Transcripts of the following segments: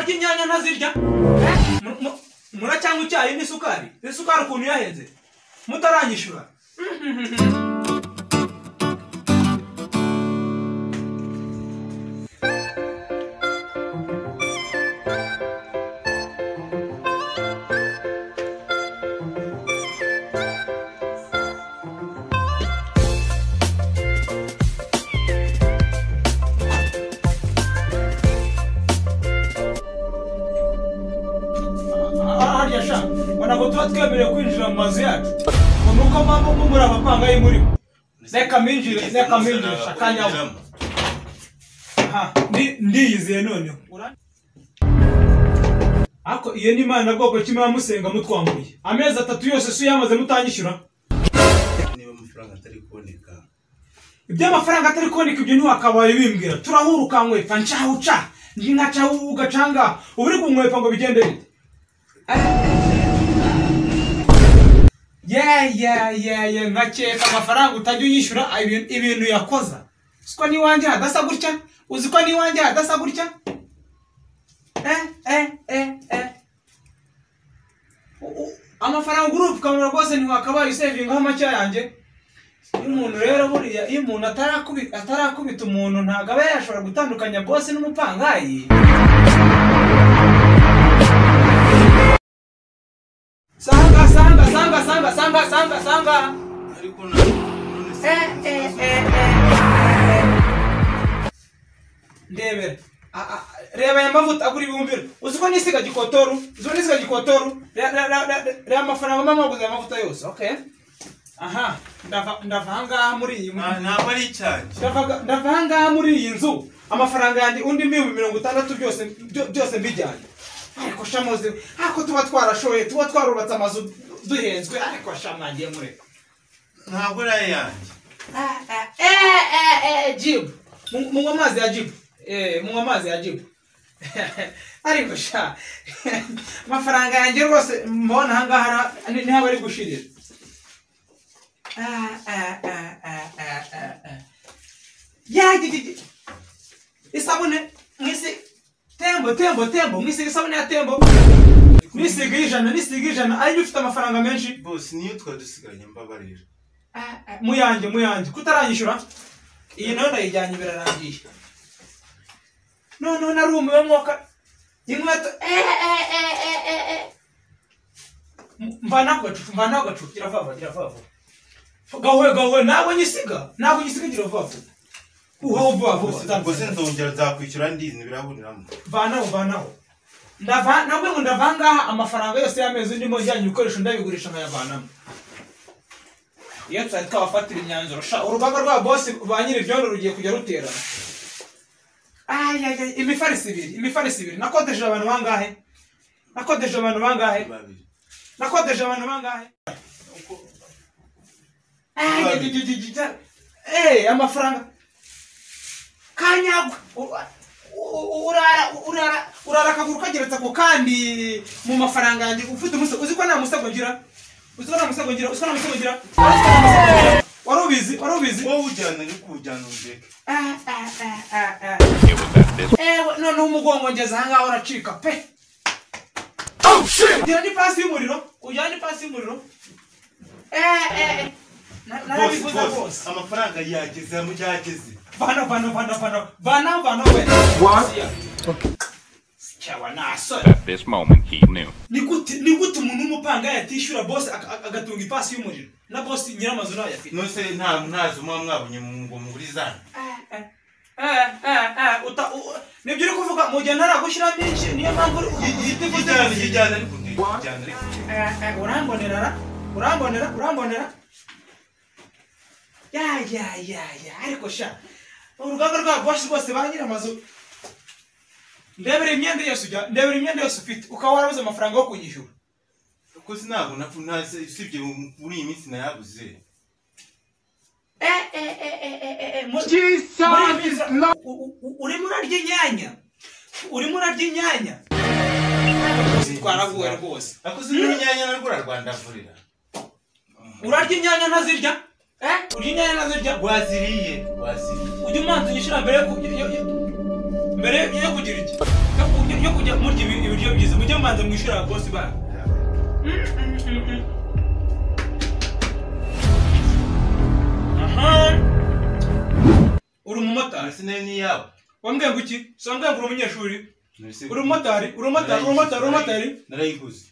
murarya inyanya ntazirya muracyangwa icyayi n'isukari ukuntu yahenze mutaranyishura tuba twemerewe kwinjira mu mazu yacu nuko mpamvu muri abapanga y'imurimo reka minjire shakanyaho ndiyiziye noneho ako iyo ni Imana bwoko kimwe musenga mutwambuye amezi 3 yose su yamaze mutanyishyura niba amafaranga atari kuboneka iby'amafaranga atari kuboneka ibyo ntiwakabaye bimbwira turahuruka nkwepa ncahuca nkaca ugacanga uburi kunkwepa ngo bigende bite Yeah, ngakeka amafaranga utajya uyishyura ibintu yakoza. Siko ni wanje hadasa gutya? Uziko ni wanje hadasa gutya? Amafaranga group kamera rwose ni wakabaye saving aho macya yanjye. Umuntu rero buriya iyo umuntu atarakubita umuntu ntago aba yashobora gutandukanya boss n'umupangayi. Sanga ariko ndebera reba ya mavuta aguri bibumbira uziko nisiga gikotoru reba amafaranga mama guza amavuta yose okay aha ndava hanga muri iyi ntabwo ari icyayi ndava hanga muri iyi nzu amafaranga yanjye undi 60 byose mbijyanye ariko shamoze ako tuba twarashoye tuba twarubatse amazu duhenzwe ariko shamangiye muri ntabwo ari yanjye jib munywa amazi ya jib munywa amazi ya jib ariko sha amafaranga yanjye rwose mbona hangaha ni haba ari gushirira isabune mwisi tembo mwisi isabune ya tembo nisiga ijana ari ufite amafaranga menshi boss niyo twadusigaranye mbabarira muyanjye kutaranyishyura iyi nayo ndayijyanye birarangiye no narumiwe mwoka inkweto mvana gacu kiravava gawe ntabwo nyisiga kiravava boss nzongera nzakwishyura ndizi biraboniramo vanaho ndavangaha amafaranga yose y'amezi ndimo njyanye ibikoresho ndabigurisha nkayavanamo iyo twari twabafatira imyanzuro sha urubaga rwa boss ba nyiri ibyondo rugiye kujya ruterana imifarisi ibiri nakodeje abantu bangahe amafaranga kanyagwa urara kaguru kageretse ko kandi mu mafaranga yanjye ufite umusego uziko nta musego ngira warubizi wowe ujyana ni kujyana ujeke none umugongo ngeze aha ngaho uracika pe ujyana n'ipasi y'umuriro narabivuze rwose amafaranga yageze vana we What? Okay. Chawa nasora. At this moment he knew. Nigute umuntu umupanga yatishyura boss agatunga ipasi y'umuriro na boss nyiramazu nayo yafite nose ntazo mwabunye ngo mugurizana nibyo uri kuvuga mu gihe ntaragushyira byinshi niyo mpamvu yijyana urambonera ya ariko sha urugaga rwa boss rwose ba nyiramazu ndebera imyenda yose ufite ukaba warabuze amafaranga yo kunyishyura uko sinabona usibye muri iyi minsi nayabuze urimo urarya inyanya twaraguwe rwose akoze n'inyanya narwo urarwandavurira urarya inyanya ntazirya urya inyanya ntazirya waziriye ujya umanza unyishyura mbere yo kugira iki yo kujya murya ibiryo byiza mujye mubanza mwishura boss ba aha uri umumotari sine ni yawe wambwiye ngo iki sambwiye ngo uri umunyeshuri uri umumotari narayiguze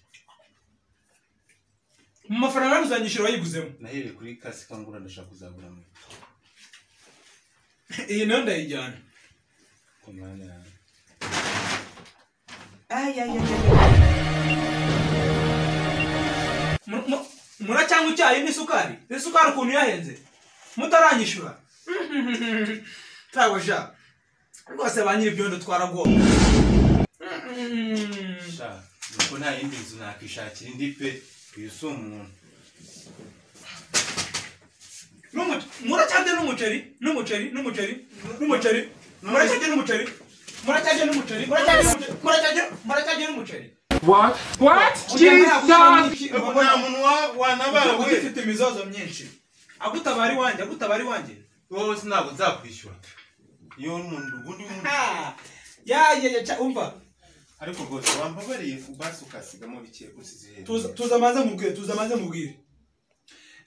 mu mafaranga uzanyishira wayiguzemo nahereye kuri kasi kangura ndashaka kuzagura mu iyi nayo ndayijyana ku mwanya yawe muracyangwa icyayi n'isukari ukuntu yahenze mutaranyishura tawe sha rwose ba nyiri ibyondo twaragomba sha nuko nta yindi nzu nakishakira indi pe uyu si umuntu muracyajya n'umuceri What? Jesus! nta muntu wanabawe ufite imizozo myinshi agutabari wanjye wowe sinabwo nzakwishyura iyo umuntu ubundi umva ariko rwose wambabariye basi ukasigamo bike usize hejuru tuzamanze mubwire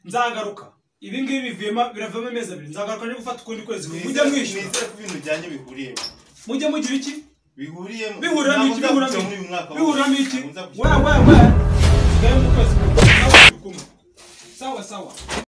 nzagaruka ibi ngibi biravamo amezi abiri nzagaruka nje gufata ukundi kwezi mujye mwishyura nizere ko ibintu bijyanye bihuriyemo mujye mugira iki bihuriyemo bihuramo iki we sigaye mu kwezi sawa